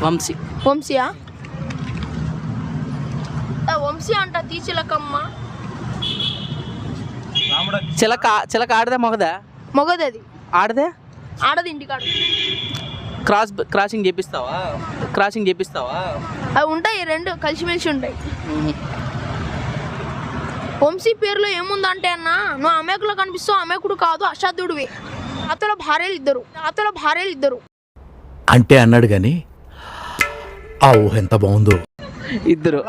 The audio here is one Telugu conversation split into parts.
వంశీ. వంశీయా? వంశీ అంట తీచిలకమ్మ. చిలక ఆడదే మొగదా? మొగది అది. ఆడదే? ఆడది ఇంటికాడ. క్రాసింగ్ చేపిస్తావా? అవి ఉంటాయి, రెండు కలిసిమెలిసి ఉంటాయి. వంశీ పేరులో ఏముందంటే అన్న, నువ్వు అమేకులో కనిపిస్తావు, అమేకుడు కాదు, అసాధ్యుడివి. అతల భార్యలు ఇద్దరు అంటే అన్నాడు గాని ఆ ఊహ ఎంత బాగుందో. ఇద్దరు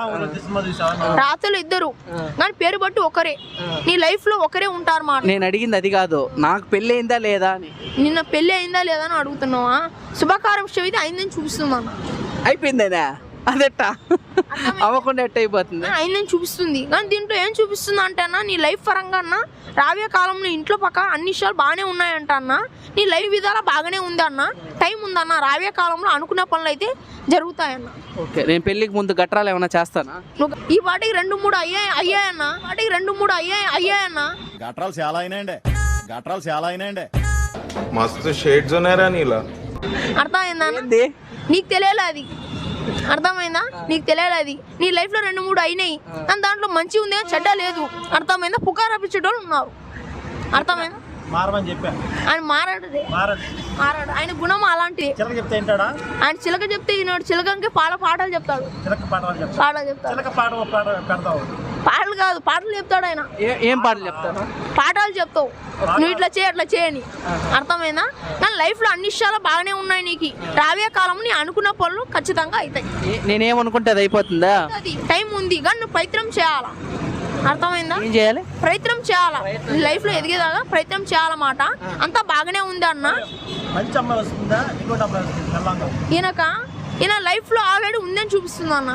రాతలు ఇద్దరు కానీ పేరు బట్టి ఒకరే. నీ లైఫ్ లో ఒకరే ఉంటారు మాట. నేను అడిగింది అది కాదు, నాకు పెళ్ళి అయిందా లేదా అని. నిన్న పెళ్లి అయిందా లేదా అని అడుగుతున్నావా? శుభకార్యం అయితే అయిందని చూపిస్తున్నాను. అయిపోయిందేనా? అదెట్టా అవ్వకుండా ఎట్ట అయిపోతుంది? అయిందని చూపిస్తుంది. కానీ దీంట్లో ఏం చూపిస్తుంది అంటే అన్న, నీ లైఫ్ పరంగా అన్న రాబోయే కాలంలో ఇంట్లో పక్క అన్ని విషయాలు బాగానే ఉన్నాయంట అన్న. నీ లైఫ్ విధాలా బాగానే ఉంది అన్న. టైం ఉందన్న, రాబోయే కాలంలో అనుకునే పనులు అయితే జరుగుతాయన్న. ఓకే, నేను పెళ్ళికి ముందు గట్రాలు ఏమైనా చేస్తానా? నువ్వు ఈ పాటికి 2-3 అయ్యాయన్న. గట్రాలు చాలా అయినాయండి. మస్తు షేడ్స్ ఉన్నాయరా నీలా. అర్థమైందా? నీకు తెలియాలి అది. అర్థమైందా? నీకు తెలియాలి అది. నీ లైఫ్ లో 2-3 అయినాయి కానీ దాంట్లో మంచి ఉంది కానీ చెడ్డ లేదు. అర్థమైందా? పుకారు రప్పించేటోళ్ళు ఉన్నారు. అర్థమైందా? మారమని చెప్పా. ఆయన మారాడు. ఆయన గుణం అలాంటిది. ఆయన చిలక చెప్తే ఈనాడు చిలకంకి పాటలు చెప్తాడు. పాటలు కాదు, పాటలు చెప్తాడు ఆయన. ఏం పాటలు చెప్తాను? పాఠాలు చెప్తావు, నువ్వు ఇట్లా చేయి అట్లా చేయని. అర్థమైందా? కానీ లైఫ్ లో అన్ని విషయాలు బాగానే ఉన్నాయి. నీకు రాబోయే కాలం నీ అనుకున్న పనులు ఖచ్చితంగా అవుతాయి. నేనేమనుకుంటే అది అయిపోతుందా? అది టైం ఉంది కానీ నువ్వు ప్రయత్నం చేయాలా. అర్థమైందా? ఏం చేయాలి? ప్రయత్నం చేయాలా. లైఫ్ లో ఎదిగేదాకా ప్రయత్నం చేయాలన్నమాట. అంతా బాగానే ఉంది అన్న. ఈయన లైఫ్ లో ఆల్రెడీ ఉందని చూపిస్తుంది అన్న.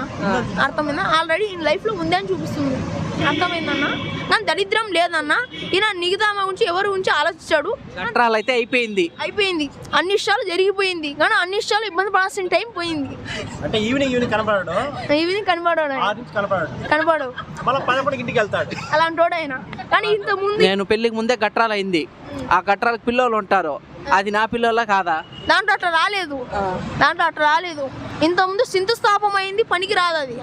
అర్థమైందా? ఆల్రెడీ ఈయన లైఫ్ లో ఉందని చూపిస్తుంది. అర్థమైందన్న? కానీ దరిద్రం లేదన్న. ఈయన నిగిదామ గురించి ఎవరి గురించి ఆలోచించాడు. గట్రాలు అయితే అయిపోయింది. అన్ని విషయాలు జరిగిపోయింది కానీ అన్ని విషయాలు ఇబ్బంది పడాల్సిన టైం పోయింది. అంటే ఈవినింగ్ కనపడు అలాంటి ఆయన. కానీ ఇంత ముందు నేను పెళ్లికి ముందే గట్రాలు అయింది. ఆ గట్రాలకు పిల్లలు ఉంటారు, అది నా పిల్లల కాదా? దాంట్లో అట్లా రాలేదు. ఇంతకుముందు శంకుస్థాపం అయింది, పనికి రాదు అది.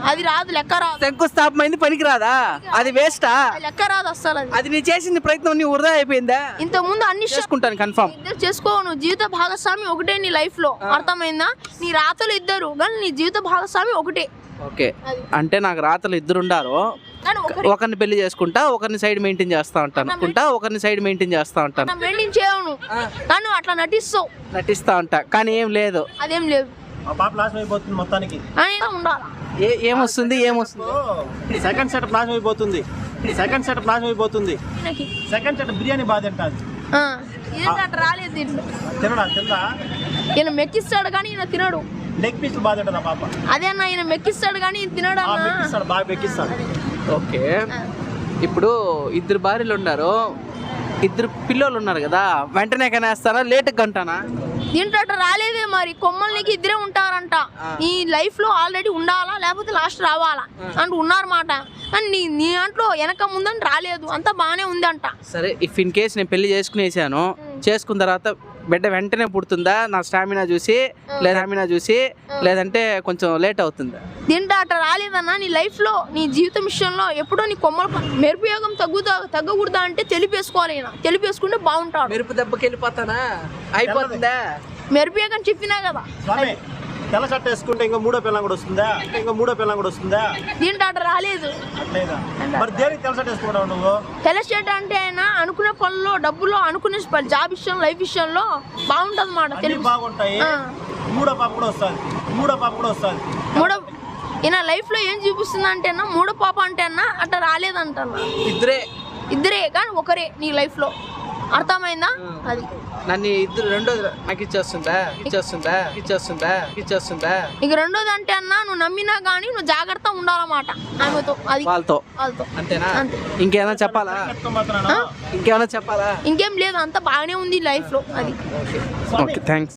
అది రాదు, లెక్క రాదు. శంకుస్థాపం అయింది, పనికి రాదా? అది వేస్టా? లెక్క రాదు అస్సలు. అది నీ చేసింది ప్రయత్నం నీ వృధా అయిపోయిందా? ఇంతకుముందు అన్ని చేసుకుంటాను కన్ఫర్మ్. ఇద్దరు చేసుకోను. జీవిత భాగస్వామి ఒకటే నీ లైఫ్ లో. అర్థమైందా? నీ రాతలు ఇద్దరు కానీ నీ జీవిత భాగస్వామి ఒకటే. ఓకే, అంటే నాకు రాతలు ఇద్దరు ఉండారు. ఒకరిని పెళ్లి చేసుకుంటా, ఒకరిని సైడ్ మెయింటైన్ చేస్తా ఉంటాను. మెయింటైన్ చేయను కానీ నువ్వు అట్లా నటిస్తా ఉంటా కానీ ఏం లేదు. అదేం లేదు. మొత్తానికి ఏమొస్తుంది? సెకండ్ సెటప్ నాశనం అయిపోతుంది. సెకండ్ సెటప్ బిర్యానీ బాధ అంటాది. అట్లా రాలేదు. తినడా ఈయన మెక్కిస్తాడు కానీ ఈయన తినడు. లెగ్ పీస్ బాధ అంటదా పాప. అదే అన్న, ఈయన మెక్కిస్తాడు కానీ ఈయన తినడు అన్న. బాగా మెక్కిస్తాడు. ఓకే, ఇప్పుడు ఇద్దరు భార్యలు ఉన్నారు, ఇద్దరు పిల్లలు ఉన్నారు కదా, వెంటనే కనేస్తారా లేట్ గంటనా? దీంట్లో అట్లా రాలేదే మరి. కొమ్మలు నీకు ఇద్దరే ఉంటారంట. నీ లైఫ్ లో ఆల్రెడీ ఉండాలా లేకపోతే లాస్ట్ రావాలా అంటూ ఉన్నారన్నమాట. కానీ నీ దాంట్లో వెనక ముందని రాలేదు, అంతా బాగానే ఉందంట. సరే, ఇఫ్ ఇన్ కేస్ నేను పెళ్లి చేసుకునేసాను, చేసుకున్న తర్వాత బిడ్డ వెంటనే పుడుతుందా నా స్టామినా చూసి, లేదంటే కొంచెం లేట్ అవుతుందా? దీంట్లో అట్లా రాలేదన్నా. నీ లైఫ్ లో నీ జీవితం విషయంలో ఎప్పుడో నీ కొమ్మలు మెరుపుయోగం తగ్గకూడదా అంటే తెలిపేసుకోవాలి. తెలిపేసుకుంటే బాగుంటాడు. మెరుపు దెబ్బకి వెళ్ళిపోతానా? అయిపోతుందా? మెరుపుయోగం చెప్పినా కదా. తెల్ల షర్ట్ వేసుకుంటే ఇంకా మూడో పిల్లం కూడా వస్తుందా? దీంట్లో అట్లా రాలేదు. మరి దేనికి తెల్ల షర్ట్ వేసుకుంటావు నువ్వు? తెల్ల షర్ట్ అంటే ఆయన అనుకునే పనుల్లో, డబ్బులో, అనుకునే జాబ్ విషయం, లైఫ్ విషయంలో బాగుంటది అన్నమాట. బాగుంటాయి. మూడో పాప కూడా వస్తుంది. ఈయన లైఫ్ లో ఏం చూపిస్తుంది అంటే అన్న, మూడో పాప అంటే అన్న అట్లా రాలేదంట. ఇద్దరే కానీ ఒకరే నీ లైఫ్ లో. అర్థమైందా? అది నన్ను ఇద్దరు రెండోది నాకు ఇచ్చేస్తుందా? ఇక రెండోది అంటే అన్న, నువ్వు నమ్మినా కానీ నువ్వు జాగ్రత్త ఉండాలన్నమాట ఆమెతో. అది వాళ్ళతో అంతేనా? ఇంకేమైనా చెప్పాలా? ఇంకేం లేదు, అంత బాగానే ఉంది లైఫ్ లో. అది ఓకే, థ్యాంక్స్.